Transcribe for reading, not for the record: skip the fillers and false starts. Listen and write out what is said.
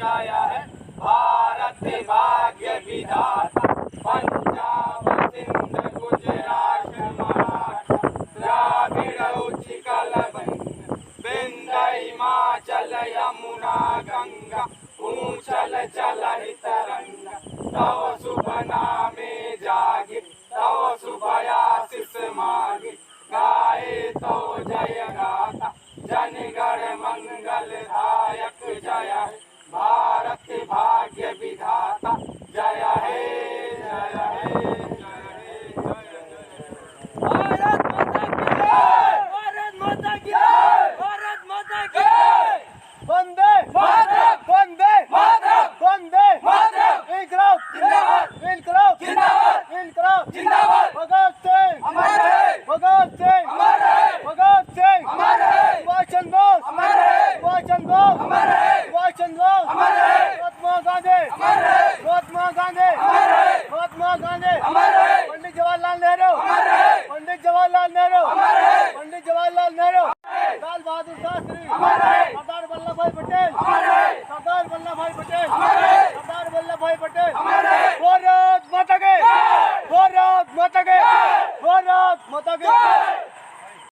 जय है भारत भाग्य विधाता। पंजाब सिंध गुजरात मराठा द्राविड़ उत्कल विंध्य हिमाचल यमुना गंगा ऊंचल चलहि तरंगा। तव शुभ नामे जागे तव शुभ आशीष मागे। गाए तो जय गाथा जन गण मंगल दायक। जय है भारत भाग्य विधाता। जय है जय है जय है भारत माता की जय, भारत माता की जय। वंदे मातरम, वंदे मातरम, वंदे मातरम। इनकलाब जिंदाबाद, इनकलाब जिंदाबाद, इनकलाब जिंदाबाद। भगत सिंह अमर रहे, भगत सिंह अमर रहे, भगत सिंह अमर रहे, सुभाष चंद्र बोस अमर रहे, सुभाष चंद्र बोस अमर रहे, सुभाष चंद्र बोस अमर रहे, महात्मा गांधी अमर रहे, महात्मा गांधी अमर रहे, महात्मा गांधी अमर रहे, पंडित जवाहरलाल नेहरू अमर रहे, पंडित जवाहरलाल नेहरू अमर रहे, पंडित जवाहरलाल नेहरू रहे, लाल बहादुर शास्त्री अमर रहे, सरदार वल्लभ भाई पटेल अमर